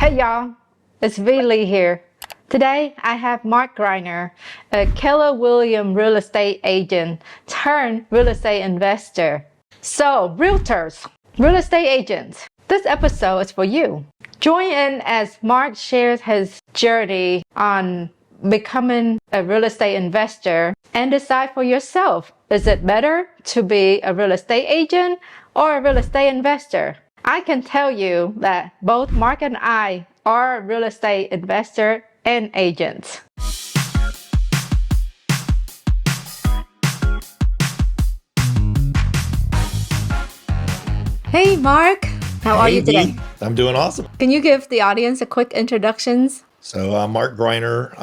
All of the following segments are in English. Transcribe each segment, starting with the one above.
Hey y'all, it's V Lee here. Today I have Marc Griner, a Keller Williams real estate agent turned real estate investor. So, realtors, real estate agents, this episode is for you. Join in as Marc shares his journey on becoming a real estate investor and decide for yourself. Is it better to be a real estate agent or a real estate investor? I can tell you that both Marc and I are real estate investor and agents. Hey Marc, how are you today? I'm doing awesome. Can you give the audience a quick introductions? So I'm Marc Griner,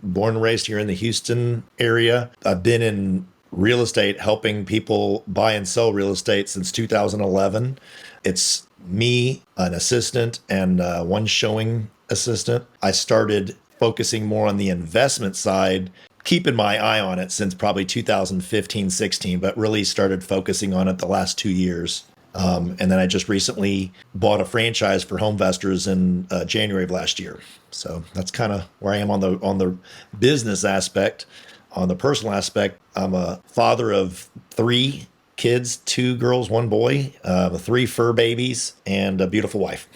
born and raised here in the Houston area. I've been in real estate, helping people buy and sell real estate since 2011. It's me, an assistant, and one showing assistant. I started focusing more on the investment side, keeping my eye on it since probably 2015-16, but really started focusing on it the last 2 years. And then I just recently bought a franchise for Homevestors in January of last year. So that's kind of where I am on the business aspect. On the personal aspect, I'm a father of 3 kids, 2 girls, 1 boy, 3 fur babies, and a beautiful wife.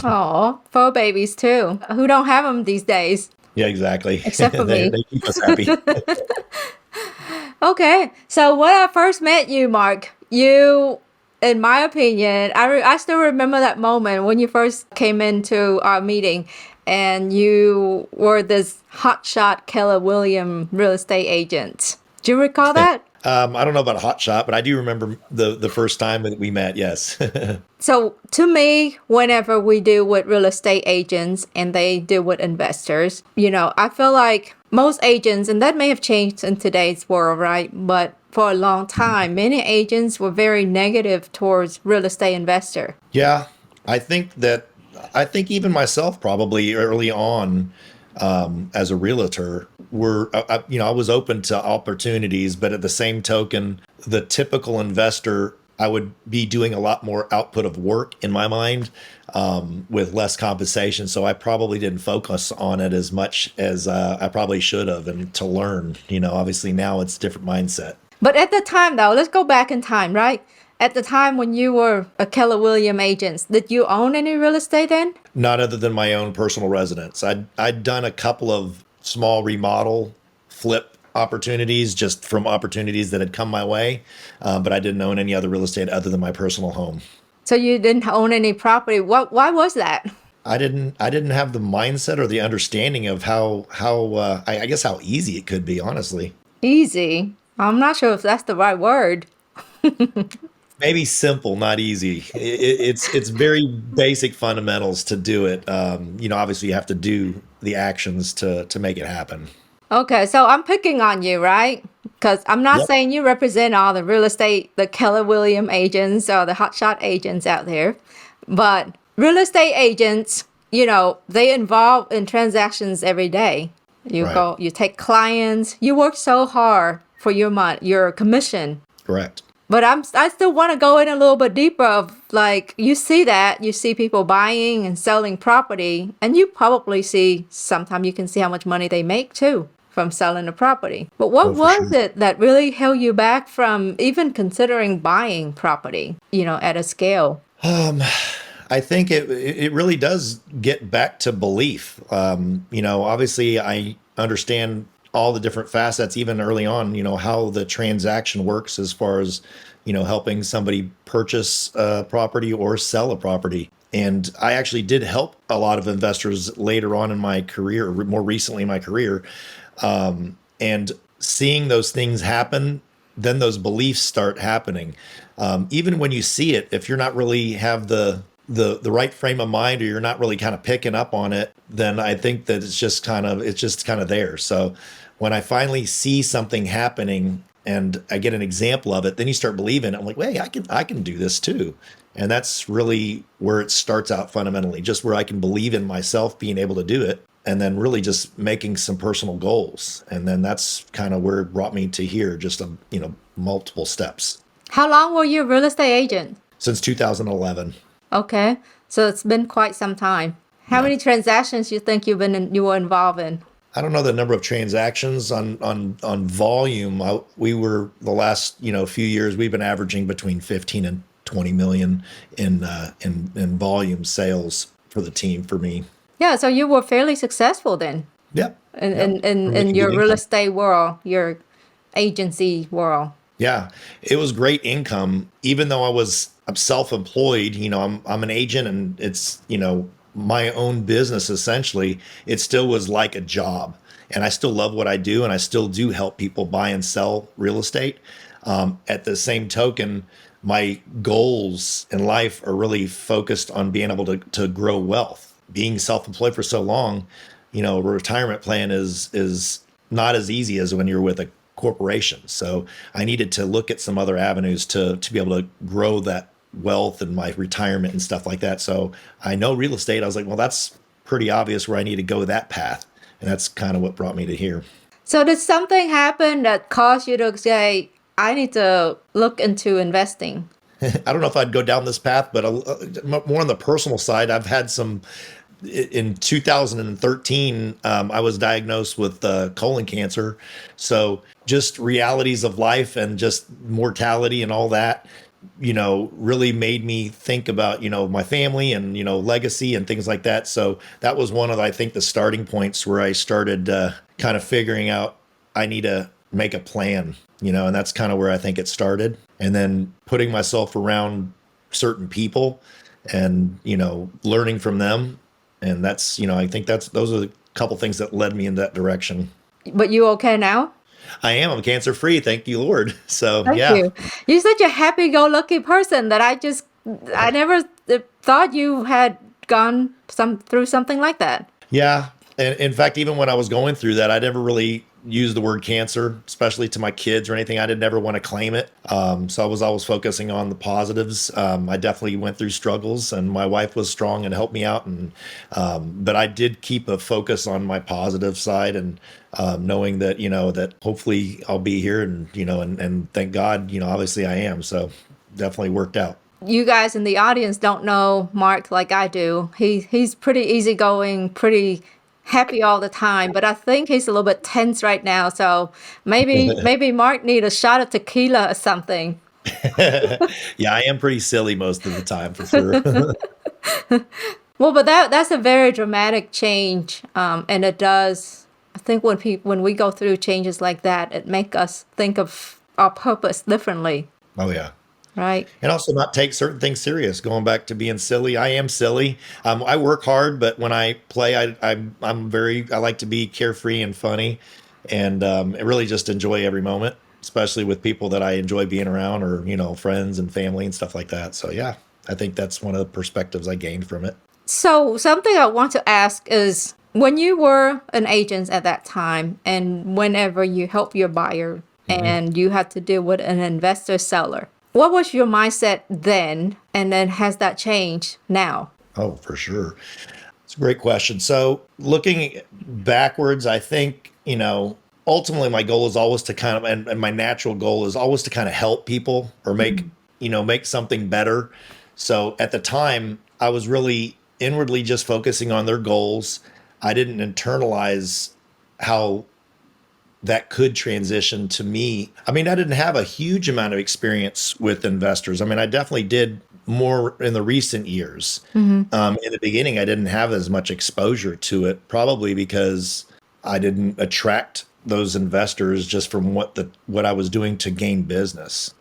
Oh, fur babies too. Who don't have them these days? Yeah, exactly. Except for me. They keep us happy. Okay, so when I first met you, Marc, you, in my opinion, I still remember that moment when you first came into our meeting and you were this hotshot Keller Williams real estate agent. Do you recall that? I don't know about a hot shot, but I do remember the first time that we met. Yes. So to me, whenever we deal with real estate agents and they deal with investors, I feel like most agents, and that may have changed in today's world, right? But for a long time, many agents were very negative towards real estate investor. Yeah, I think even myself probably early on, as a realtor, I was open to opportunities, but at the same token, the typical investor, I would be doing a lot more output of work in my mind, with less compensation. So I probably didn't focus on it as much as I probably should have, and to learn. Obviously now it's a different mindset. But at the time, though, let's go back in time, right? At the time when you were a Keller Williams agent, did you own any real estate then? Not other than my own personal residence. I'd done a couple of small remodel flip opportunities just from opportunities that had come my way, but I didn't own any other real estate other than my personal home. So you didn't own any property. Why was that? I didn't have the mindset or the understanding of how I guess how easy it could be, honestly. Easy. I'm not sure if that's the right word. Maybe simple, not easy. It's very basic fundamentals to do it. Obviously you have to do the actions to make it happen. Okay, so I'm picking on you, right? Because I'm not Yep. saying you represent all the real estate, the Keller Williams agents or the hotshot agents out there, but real estate agents, they involve in transactions every day. Right. You take clients, you work so hard for your money, your commission. Correct. But I still want to go in a little bit deeper of like, you see people buying and selling property, and you probably sometimes you can see how much money they make too from selling the property. But what Oh, for was sure. it that really held you back from even considering buying property, at a scale? I think it really does get back to belief. Obviously I understand all the different facets, even early on, how the transaction works as far as, helping somebody purchase a property or sell a property. And I actually did help a lot of investors later on in my career, or more recently in my career. And seeing those things happen, then those beliefs start happening. Even when you see it, if you're not really have the right frame of mind, or you're not really kind of picking up on it, then I think that it's just kind of there. So when I finally see something happening and I get an example of it, then you start believing it. I'm like, wait, I can do this too. And that's really where it starts out fundamentally, just where I can believe in myself being able to do it, and then really just making some personal goals. And then that's kind of where it brought me to here, just multiple steps. How long were you a real estate agent? Since 2011. Okay, so it's been quite some time. How many transactions you think you were involved in? I don't know the number of transactions on volume. We were the last few years we've been averaging between 15 and 20 million in volume sales for the team for me. Yeah, so you were fairly successful then Yep. Yep. We're in making good your real income. estate world, your agency world. Yeah, it was great income, even though I'm self-employed. I'm an agent, and it's my own business essentially. It still was like a job, and I still love what I do, and I still do help people buy and sell real estate. At the same token, my goals in life are really focused on being able to grow wealth. Being self-employed for so long, a retirement plan is not as easy as when you're with a corporation. So I needed to look at some other avenues to be able to grow that wealth and my retirement and stuff like that. So I know real estate. I was like, well, that's pretty obvious where I need to go that path. And that's kind of what brought me to here. So did something happen that caused you to say, I need to look into investing? I don't know if I'd go down this path, but more on the personal side, I've had some. In 2013, I was diagnosed with colon cancer. So just realities of life and just mortality and all that, really made me think about, my family and, legacy and things like that. So that was one of, I think, the starting points where I started kind of figuring out I need to make a plan, and that's kind of where I think it started. And then putting myself around certain people and, learning from them. And that's, I think those are a couple things that led me in that direction. But you okay now? I am. I'm cancer free. Thank you, Lord. So, Thank yeah. you. You're such a happy-go-lucky person that I never thought you had gone through something like that. Yeah. And in fact, even when I was going through that, I never really used the word cancer, especially to my kids or anything. I didn't ever want to claim it. So I was always focusing on the positives. I definitely went through struggles, and my wife was strong and helped me out. And but I did keep a focus on my positive side, and knowing that that hopefully I'll be here, and and thank God, obviously I am. So definitely worked out. You guys in the audience don't know Mark like I do. He's pretty easygoing, pretty happy all the time, but I think he's a little bit tense right now. So maybe Mark need a shot of tequila or something. Yeah, I am pretty silly most of the time for sure. Well, but that's a very dramatic change, and it does. I think when we go through changes like that, it make us think of our purpose differently, Oh yeah. right? And also not take certain things serious. Going back to being silly, I am silly. I work hard, but when I play, I like to be carefree and funny, and I really just enjoy every moment, especially with people that I enjoy being around, or friends and family and stuff like that. So yeah, I think that's one of the perspectives I gained from it. So something I want to ask is, when you were an agent at that time, and whenever you help your buyer, and you had to deal with an investor seller, what was your mindset then? And then has that changed now? Oh, for sure. It's a great question. So looking backwards, I think, ultimately my goal is always to kind of, and my natural goal is always to kind of help people or make something better. So at the time, I was really inwardly just focusing on their goals. I didn't internalize how that could transition to me. I mean, I didn't have a huge amount of experience with investors. I mean, I definitely did more in the recent years. In the beginning, I didn't have as much exposure to it, probably because I didn't attract those investors just from what I was doing to gain business.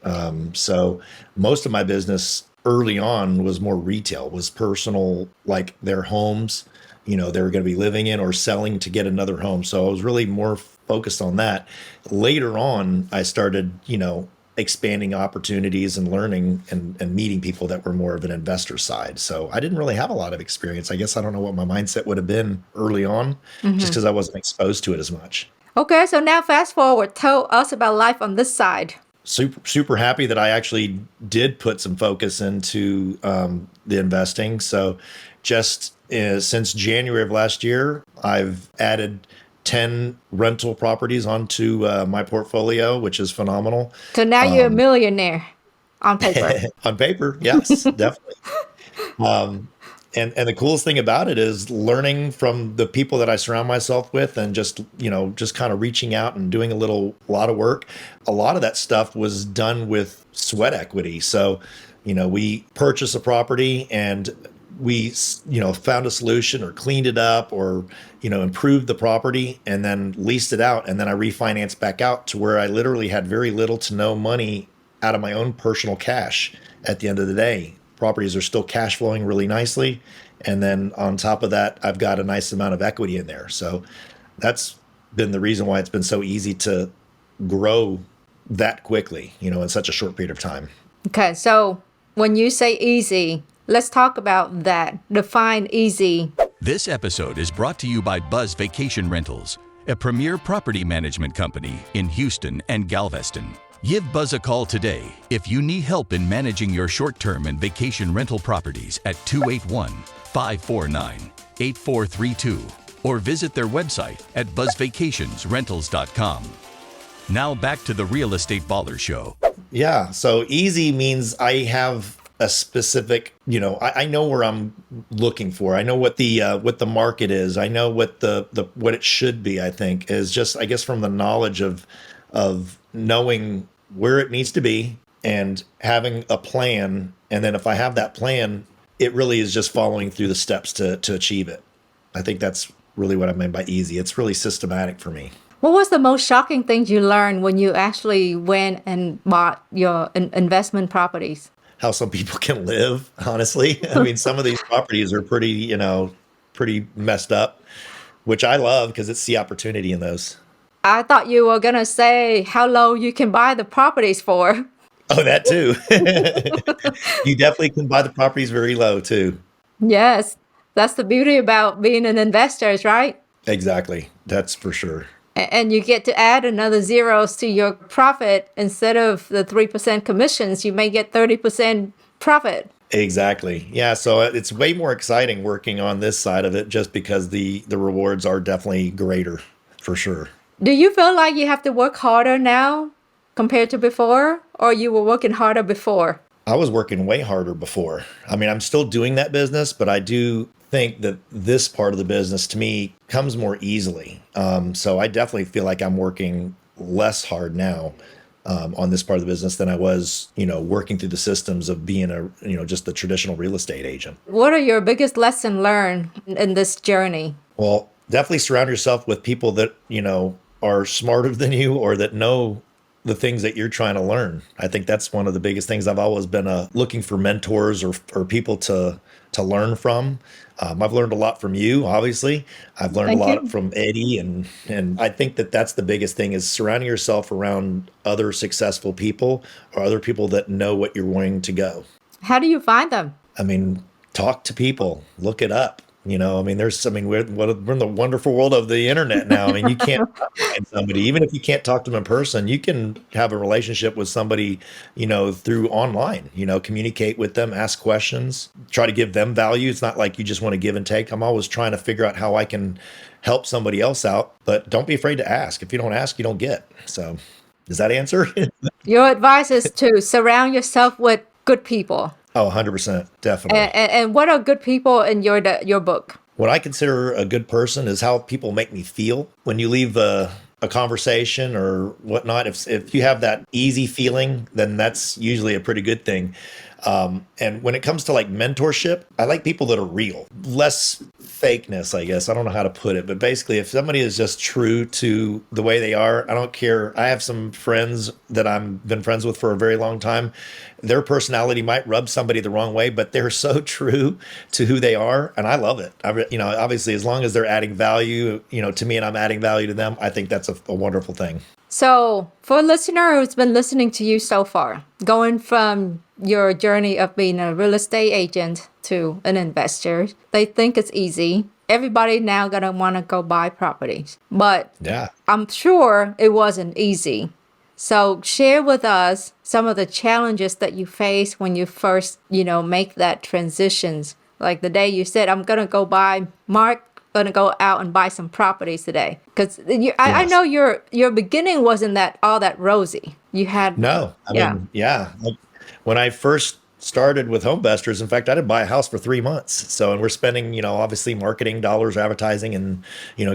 So most of my business early on was more retail, was personal, like their homes, they were going to be living in or selling to get another home. So I was really more focused on that. Later on, I started, expanding opportunities and learning and meeting people that were more of an investor side. So I didn't really have a lot of experience. I guess I don't know what my mindset would have been early on, just because I wasn't exposed to it as much. Okay, so now fast forward. Tell us about life on this side. Super happy that I actually did put some focus into the investing. So just since January of last year, I've added 10 rental properties onto my portfolio, which is phenomenal. So now you're a millionaire on paper. On paper, yes, definitely. And the coolest thing about it is learning from the people that I surround myself with, and just, just kind of reaching out and doing a lot of work. A lot of that stuff was done with sweat equity. So, we purchase a property and we, found a solution or cleaned it up or, improved the property and then leased it out. And then I refinanced back out to where I literally had very little to no money out of my own personal cash at the end of the day. Properties are still cash flowing really nicely. And then on top of that, I've got a nice amount of equity in there. So that's been the reason why it's been so easy to grow that quickly, in such a short period of time. Okay, so when you say easy, let's talk about that. Define easy. This episode is brought to you by Buzz Vacation Rentals, a premier property management company in Houston and Galveston. Give Buzz a call today if you need help in managing your short-term and vacation rental properties at 281-549-8432 or visit their website at buzzvacationsrentals.com. Now back to the Real Estate Baller Show. Yeah. So easy means I have a specific, I know where I'm looking for. I know what the market is. I know what what it should be, I think, is just, I guess, from the knowledge of knowing where it needs to be and having a plan. And then if I have that plan, it really is just following through the steps to achieve it. I think that's really what I mean by easy. It's really systematic for me. What was the most shocking thing you learned when you actually went and bought your investment properties? How some people can live, honestly. I mean, some of these properties are pretty, pretty messed up, which I love because it's the opportunity in those. I thought you were going to say how low you can buy the properties for. Oh, that too. You definitely can buy the properties very low too. Yes, that's the beauty about being an investor, right? Exactly. That's for sure. And you get to add another zeros to your profit. Instead of the 3% commissions, you may get 30% profit. Exactly. Yeah. So it's way more exciting working on this side of it just because the rewards are definitely greater for sure. Do you feel like you have to work harder now compared to before, or you were working harder before? I was working way harder before. I mean, I'm still doing that business, but I do think that this part of the business to me comes more easily. So I definitely feel like I'm working less hard now on this part of the business than I was, working through the systems of being just the traditional real estate agent. What are your biggest lessons learned in this journey? Well, definitely surround yourself with people that, are smarter than you or that know the things that you're trying to learn. I think that's one of the biggest things. I've always been looking for mentors or people to learn from. I've learned a lot from you, obviously. I've learned a lot from Eddie, and I think that that's the biggest thing is surrounding yourself around other successful people or other people that know what you're wanting to go. How do you find them? I mean, talk to people, look it up. We're in the wonderful world of the internet now. I mean, you can't find somebody, even if you can't talk to them in person, you can have a relationship with somebody, through online, communicate with them, ask questions, try to give them value. It's not like you just want to give and take. I'm always trying to figure out how I can help somebody else out, but don't be afraid to ask. If you don't ask, you don't get. So does that answer? Your advice is to surround yourself with good people. Oh, 100%, definitely. And what are good people in your book? What I consider a good person is how people make me feel when you leave a conversation or whatnot. If you have that easy feeling, then that's usually a pretty good thing. And when it comes to like mentorship, I like people that are real, less fakeness, I guess. I don't know how to put it, but basically if somebody is just true to the way they are, I don't care. I have some friends that I've been friends with for a very long time. Their personality might rub somebody the wrong way, but they're so true to who they are. And I love it. Obviously, as long as they're adding value, to me and I'm adding value to them, I think that's a wonderful thing. So for a listener who's been listening to you so far, going from your journey of being a real estate agent to an investor, they think it's easy. Everybody now gonna want to go buy properties, but yeah, I'm sure it wasn't easy. So share with us some of the challenges that you face when you first, make that transitions. Like the day you said, I'm going to go buy, Mark, going to go out and buy some properties today. Because I know your beginning wasn't all that rosy. You had... No, I mean, yeah. Like when I first started with Homevestors, in fact, I didn't buy a house for 3 months. So, and we're spending, obviously marketing dollars, advertising, and,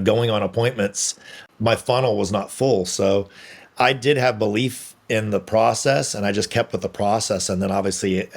going on appointments. My funnel was not full. So I did have belief in the process, and I just kept with the process. And then obviously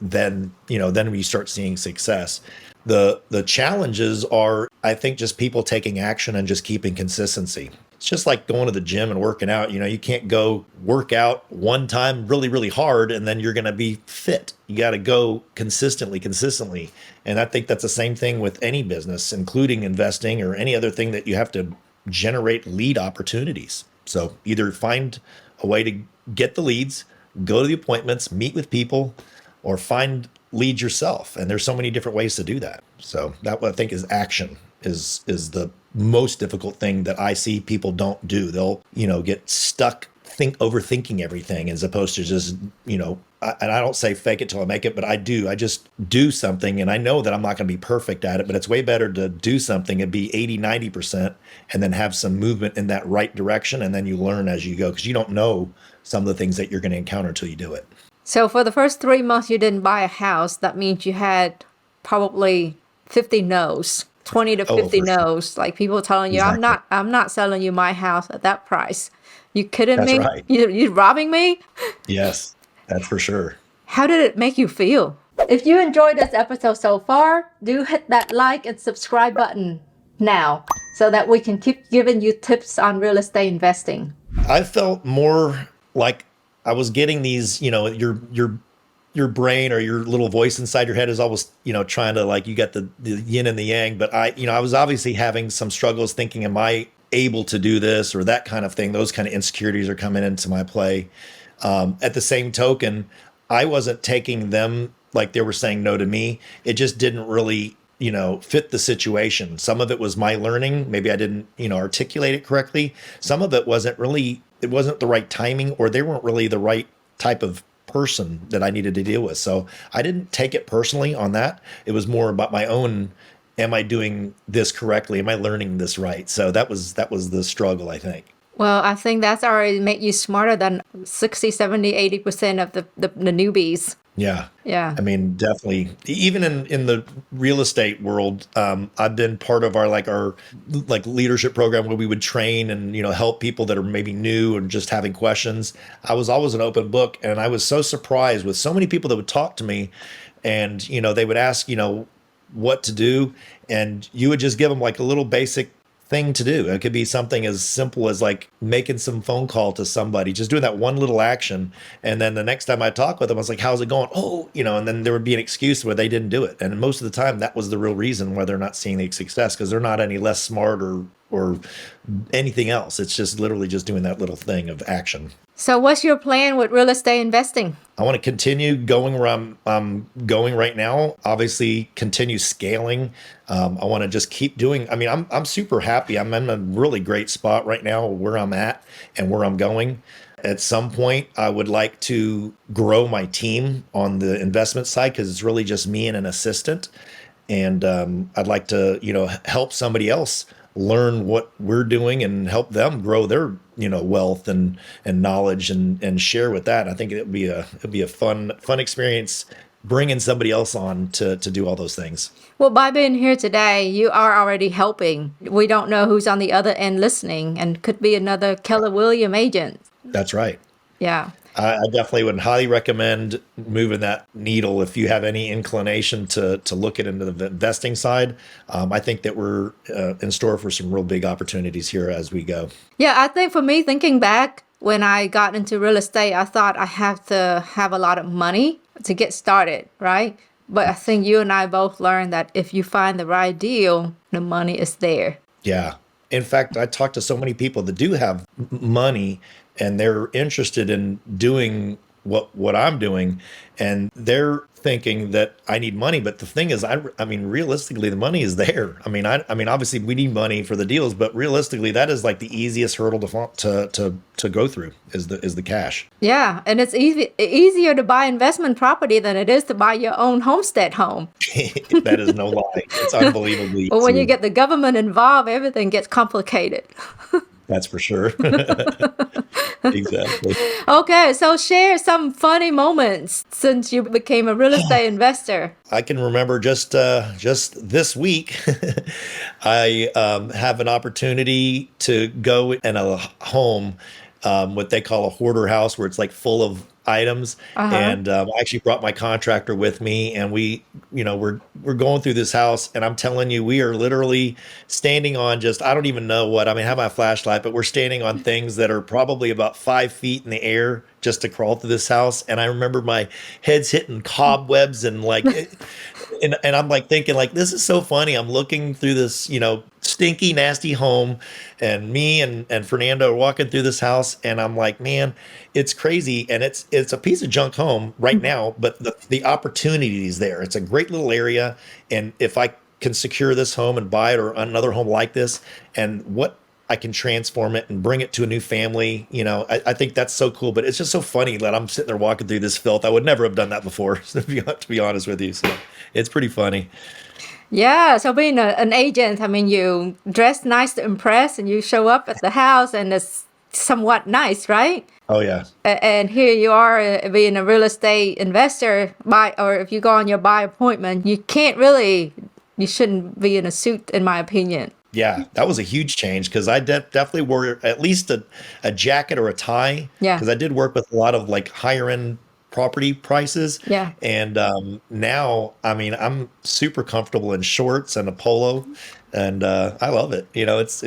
then we start seeing success. The challenges are, I think, just people taking action and just keeping consistency. It's just like going to the gym and working out. You can't go work out one time really, really hard and then you're going to be fit. You got to go consistently. And I think that's the same thing with any business, including investing or any other thing that you have to generate lead opportunities. So either find a way to get the leads, go to the appointments, meet with people, or find leads yourself. And there's so many different ways to do that. So that, what I think, is action is the most difficult thing that I see people don't do. They'll, get stuck overthinking everything, as opposed to just, and I don't say fake it till I make it, but I just do something, and I know that I'm not going to be perfect at it, but it's way better to do something and be 80-90% and then have some movement in that right direction. And then you learn as you go, because you don't know some of the things that you're going to encounter until you do it. So for the first 3 months you didn't buy a house, that means you had probably 50 no's, 20 to 50 no's, like people telling you, Exactly. I'm not selling you my house at that price. You kidding That's me? right. You robbing me? Yes, that's for sure. How did it make you feel? If you enjoyed this episode so far, do hit that like and subscribe button now so that we can keep giving you tips on real estate investing. I felt more like I was getting these, your brain or your little voice inside your head is always, trying to, like, you got the yin and the yang. But I was obviously having some struggles thinking, am I able to do this or that kind of thing? Those kind of insecurities are coming into my play. At the same token, I wasn't taking them like they were saying no to me. It just didn't really, fit the situation. Some of it was my learning. Maybe I didn't, articulate it correctly. Some of it wasn't the right timing, or they weren't really the right type of person that I needed to deal with. So I didn't take it personally on that. It was more about my own, am I doing this correctly? Am I learning this right? So that was the struggle, I think. Well, I think that's already made you smarter than 60, 70, 80% of the newbies. Yeah. Yeah. I mean, definitely. Even in the real estate world, I've been part of our leadership program where we would train and, help people that are maybe new and just having questions. I was always an open book, and I was so surprised with so many people that would talk to me, and, they would ask, what to do, and you would just give them like a little basic thing to do. It could be something as simple as like making some phone call to somebody, just doing that one little action. And then the next time I talk with them, I was like, how's it going? Oh, and then there would be an excuse where they didn't do it. And most of the time that was the real reason why they're not seeing the success, because they're not any less smart or anything else. It's just literally just doing that little thing of action. So what's your plan with real estate investing? I want to continue going where I'm going right now. Obviously, continue scaling. I want to just keep doing. I mean, I'm super happy. I'm in a really great spot right now where I'm at and where I'm going. At some point, I would like to grow my team on the investment side, because it's really just me and an assistant. And I'd like to, help somebody else learn what we're doing and help them grow their, wealth and knowledge and share with that. I think it'd be a fun experience bringing somebody else on to do all those things. Well, by being here today, you are already helping. We don't know who's on the other end listening, and could be another Keller Williams agent. That's right. Yeah. I definitely would highly recommend moving that needle if you have any inclination to look into the investing side. I think that we're in store for some real big opportunities here as we go. Yeah, I think for me, thinking back, when I got into real estate, I thought I have to have a lot of money to get started, right? But I think you and I both learned that if you find the right deal, the money is there. Yeah. In fact, I talk to so many people that do have money, and they're interested in doing what I'm doing, and they're thinking that I need money. But the thing is, I mean, realistically, the money is there. I mean, obviously we need money for the deals, but realistically, that is like the easiest hurdle to go through is the cash. Yeah, and it's easier to buy investment property than it is to buy your own homestead home. That is no lie. It's unbelievably But when easy. you get the government involved, everything gets complicated. That's for sure. Exactly. Okay, so share some funny moments since you became a real estate investor. I can remember just this week, I have an opportunity to go in a home, what they call a hoarder house, where it's like full of items. Uh-huh. And I actually brought my contractor with me, and we're going through this house, and I'm telling you, we are literally standing on just I don't even know what. I mean, I have my flashlight, but we're standing on things that are probably about 5 feet in the air just to crawl through this house. And I remember my head's hitting cobwebs and and I'm like thinking like this is so funny. I'm looking through this, stinky, nasty home, and me and Fernando are walking through this house, and I'm like, man, it's crazy, and it's a piece of junk home right now, but the opportunity is there. It's a great little area, and if I can secure this home and buy it or another home like this, and what I can transform it and bring it to a new family. I think that's so cool, but it's just so funny that I'm sitting there walking through this filth. I would never have done that before, to be honest with you. So it's pretty funny. Yeah, so being an agent, I mean, you dress nice to impress and you show up at the house and it's somewhat nice, right? Oh yeah. And here you are being a real estate investor, or if you go on your buy appointment, you shouldn't be in a suit, in my opinion. Yeah, that was a huge change because I definitely wore at least a jacket or a tie Yeah, because I did work with a lot of like higher end property prices. yeah. And now, I mean, I'm super comfortable in shorts and a polo, and I love it. It's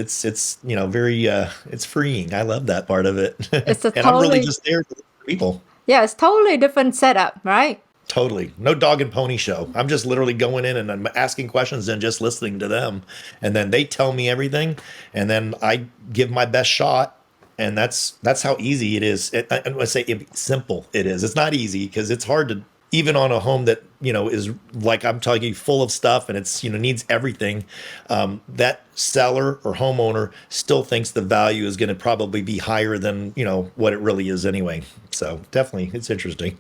very it's freeing. I love that part of it, It's a and I'm really totally, just there for people. yeah, it's totally different setup, right? Totally. No dog and pony show. I'm just literally going in and I'm asking questions and just listening to them. And then they tell me everything. And then I give my best shot. And that's how easy it is. I say simple it is. It's not easy because it's hard to, even on a home that, is like I'm telling you, full of stuff and it's, needs everything. That seller or homeowner still thinks the value is going to probably be higher than, what it really is anyway. So definitely it's interesting.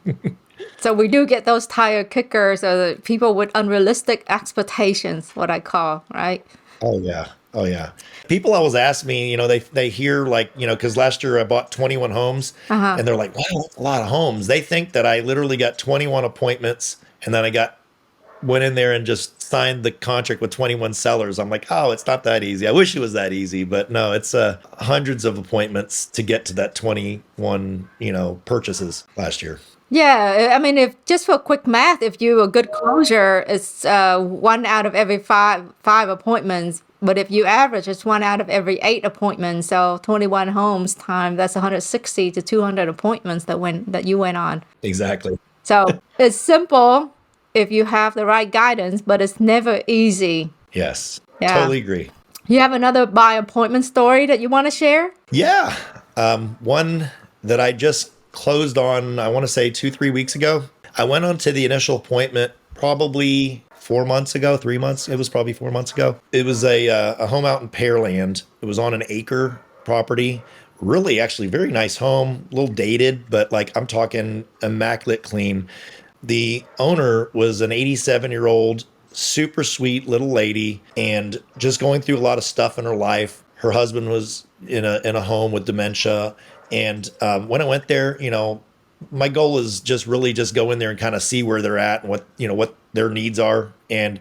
So we do get those tire kickers or the people with unrealistic expectations, what I call, right? Oh yeah. Oh yeah. People always ask me, they hear like, because last year I bought 21 homes Uh-huh. and they're like, wow, that's a lot of homes. They think that I literally got 21 appointments and then went in there and just signed the contract with 21 sellers. I'm like, oh, it's not that easy. I wish it was that easy, but no, it's hundreds of appointments to get to that 21, purchases last year. Yeah, I mean, if just for quick math, if you a good closure, it's one out of every five appointments. But if you average, it's one out of every 8 appointments. So 21 homes time, that's 160 to 200 appointments that you went on. Exactly. So it's simple if you have the right guidance, but it's never easy. Yes. Yeah. Totally agree. You have another by appointment story that you want to share? Yeah. One that I just closed on, I want to say 2-3 weeks ago. I went on to the initial appointment probably 4 months ago, 3 months. It was probably 4 months ago. It was a home out in Pearland. It was on an acre property. Really, actually, very nice home. A little dated, but like I'm talking immaculate clean. The owner was an 87-year-old, super sweet little lady, and just going through a lot of stuff in her life. Her husband was in a home with dementia. And when I went there, my goal is just really just go in there and kind of see where they're at and what their needs are. And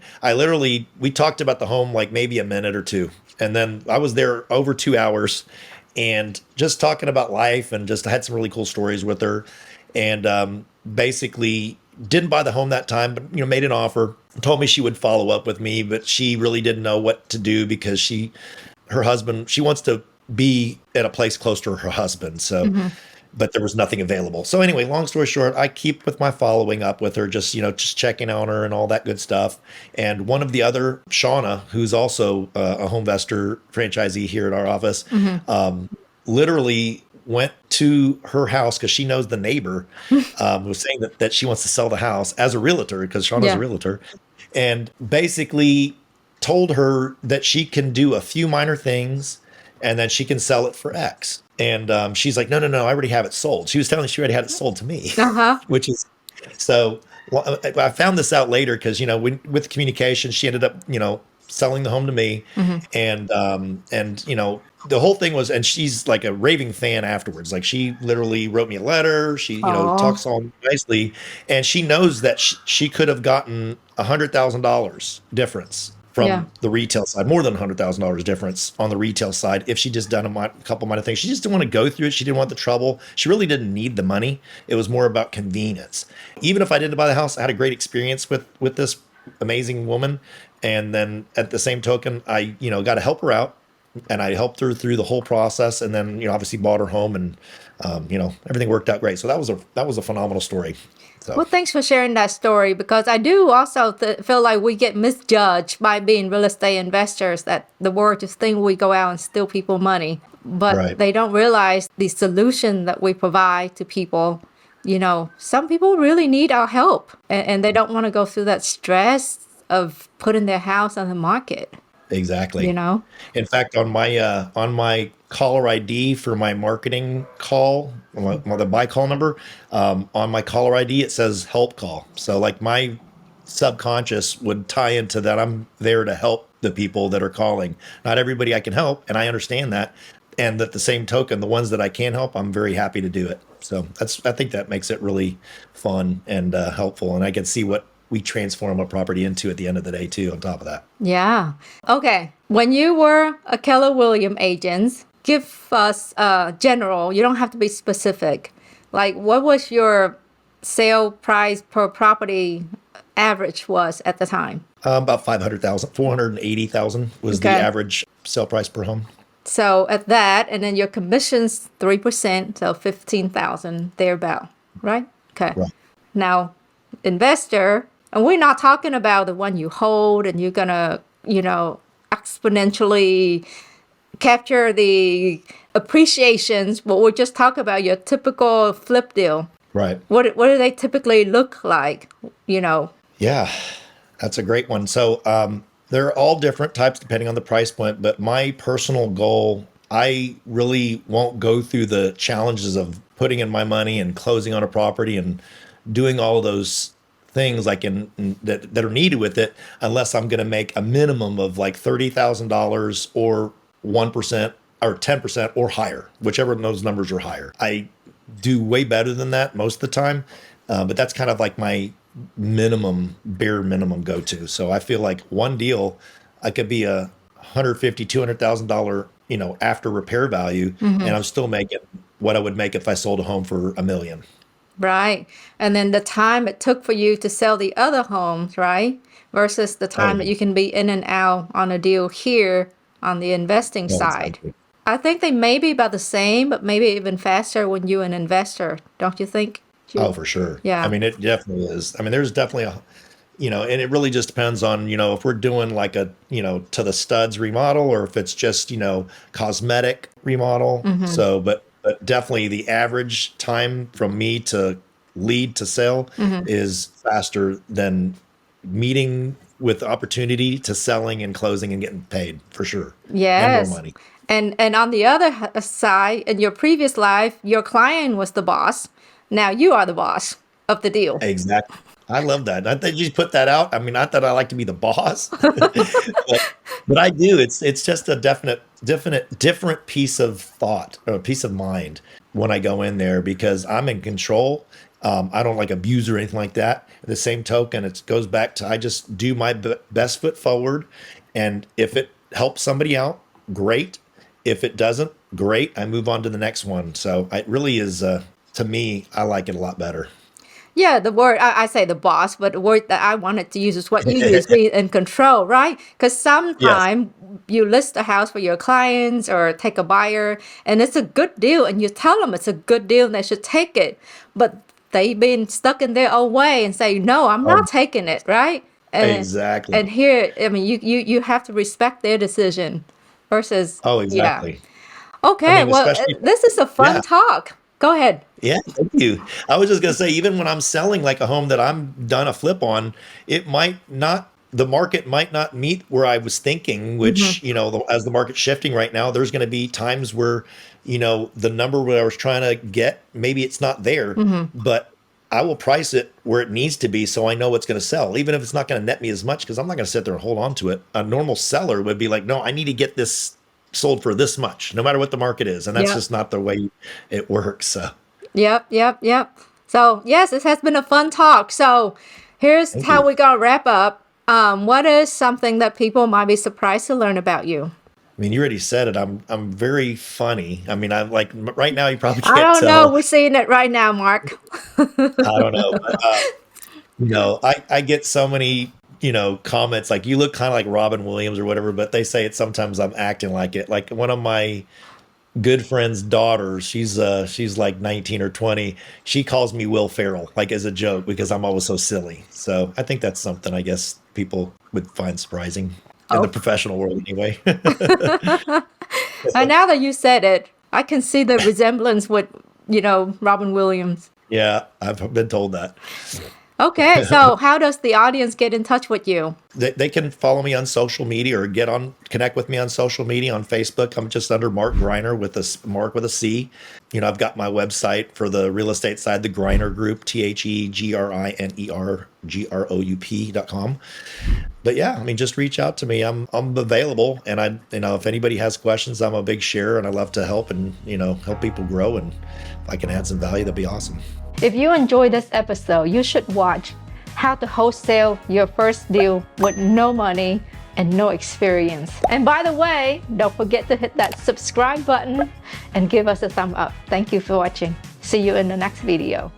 we talked about the home like maybe a minute or two. And then I was there over 2 hours and just talking about life and just I had some really cool stories with her. And basically didn't buy the home that time, but made an offer, told me she would follow up with me, but she really didn't know what to do because she wants to be at a place close to her husband. So, but there was nothing available. So anyway, long story short, I keep with my following up with her, just checking on her and all that good stuff. And one of the other, Shauna, who's also a home investor franchisee here at our office, literally went to her house because she knows the neighbor, was saying that she wants to sell the house as a realtor because Shauna's a realtor, and basically told her that she can do a few minor things and then she can sell it for X. And she's like, no, I already have it sold. She was telling me she already had it sold to me, which is so. Well, I found this out later because with communication, she ended up selling the home to me, and you know, the whole thing was, and she's like a raving fan afterwards. Like she literally wrote me a letter. She, you know, Oh, talks all nicely, and she knows that she could have gotten $100,000 difference yeah. from the retail side, more than $100,000 difference on the retail side if she just done a couple minor things. She just didn't want to go through it. She didn't want the trouble. She really didn't need the money. It was more about convenience. Even if I didn't buy the house, I had a great experience with this amazing woman. And then at the same token, I, you know, got to help her out, and I helped her through the whole process. And then, you know, obviously bought her home, and you know, everything worked out great. So that was a phenomenal story. So Well, thanks for sharing that story because I do also feel like we get misjudged by being real estate investors, that the world just think we go out and steal people money, but right, they don't realize the solution that we provide to people. You know, some people really need our help, and they don't want to go through that stress of putting their house on the market, you exactly. know? In fact, on my caller ID for my marketing call, the buy call number, on my caller ID it says help call. So like my subconscious would tie into that I'm there to help the people that are calling. Not everybody I can help, and I understand that. And at the same token, the ones that I can help, I'm very happy to do it. So I think that makes it really fun and helpful, and I can see what we transform a property into at the end of the day too. On top of that. Yeah. Okay. When you were a Keller Williams agent, give us general. You don't have to be specific. Like, what was your sale price per property average was at the time? About 500,000, 480,000 was the Okay. average sale price per home. So at that, and then your commission's 3%, so 15,000 thereabout, right? Okay. Right. Now, investor, and we're not talking about the one you hold and you're gonna, you know, exponentially capture the appreciations, but we'll just talk about your typical flip deal. Right. What do they typically look like? You know. Yeah, that's a great one. So they're all different types depending on the price point, but my personal goal, I really won't go through the challenges of putting in my money and closing on a property and doing all those things like that are needed with it unless I'm going to make a minimum of like $30,000 or 1% or 10% or higher, whichever of those numbers are higher. I do way better than that most of the time, but that's kind of like my bare minimum go to. So I feel like one deal, I could be a $150,000-$200,000, you know, after repair value, and I'm still making what I would make if I sold a home for $1 million. Right. And then the time it took for you to sell the other homes, right? Versus the Oh time that yeah, you can be in and out on a deal here on the investing no, side. exactly. I think they may be about the same, but maybe even faster when you're an investor, don't you think? Oh, for sure. I Yeah. mean, it definitely is. I mean, there's definitely a, you know, and it really just depends on, you know, if we're doing like a, you know, to the studs remodel or if it's just, you know, cosmetic remodel. So, but definitely the average time from me to lead to sell is faster than meeting with opportunity to selling and closing and getting paid for sure, and more Yes. money. And on the other side, in your previous life, your client was the boss. Now you are the boss of the deal. Exactly. I love that. Not that you put that out. I mean, not that I like to be the boss, but I do. It's just a different piece of thought or a piece of mind when I go in there because I'm in control. I don't like abuse or anything like that. At the same token, it goes back to I just do my best foot forward, and if it helps somebody out, great. If it doesn't, great. I move on to the next one. So it really is. To me, I like it a lot better. Yeah, the word, I say the boss, but the word that I wanted to use is what you use, be in control, right? Because Yes. sometimes you list a house for your clients or take a buyer and it's a good deal and you tell them it's a good deal and they should take it. But they've been stuck in their own way and say, no, I'm Oh, not taking it, right? exactly. And here, I mean, you have to respect their decision versus, Oh, yeah. exactly. I Okay, mean, well, especially, this is a fun yeah, talk. Go ahead. yeah, thank you. I was just gonna say, even when I'm selling like a home that I'm done a flip on, it might not, the market might not meet where I was thinking, Hmm. which, you know, as the market's shifting right now, there's gonna be times where, you know, the number where I was trying to get, maybe it's not there, Hmm. but I will price it where it needs to be so I know what's going to sell, even if it's not going to net me as much, because I'm not going to sit there and hold on to it. A normal seller would be like, no, I need to get this sold for this much, no matter what the market is. And that's just not the way it works. So. Yep. So yes, it has been a fun talk. So here's how we're going to wrap up. What is something that people might be surprised to learn about you? I mean, you already said it. I'm very funny. I mean, I'm like right now. You probably can't I don't tell. know. We're seeing it right now, Mark. I don't know. But, I get so many comments like you look kind of like Robin Williams or whatever, but they say it sometimes I'm acting like it. Like one of my good friend's daughters, she's like 19 or 20. She calls me Will Ferrell, like as a joke, because I'm always so silly. So I think that's something I guess people would find surprising. In the professional world anyway. And now that you said it, I can see the resemblance with, Robin Williams. Yeah, I've been told that. Okay, so how does the audience get in touch with you? They can follow me on social media or connect with me on social media on Facebook. I'm just under Marc Griner with Mark with a C. I've got my website for the real estate side, the Griner Group, TheGrinerGroup.com. But yeah, I mean, just reach out to me. I'm available, and if anybody has questions, I'm a big sharer, and I love to help and help people grow. And if I can add some value, that'd be awesome. If you enjoyed this episode, you should watch How to Wholesale Your First Deal with No Money and No Experience. And by the way, don't forget to hit that subscribe button and give us a thumb up. Thank you for watching. See you in the next video.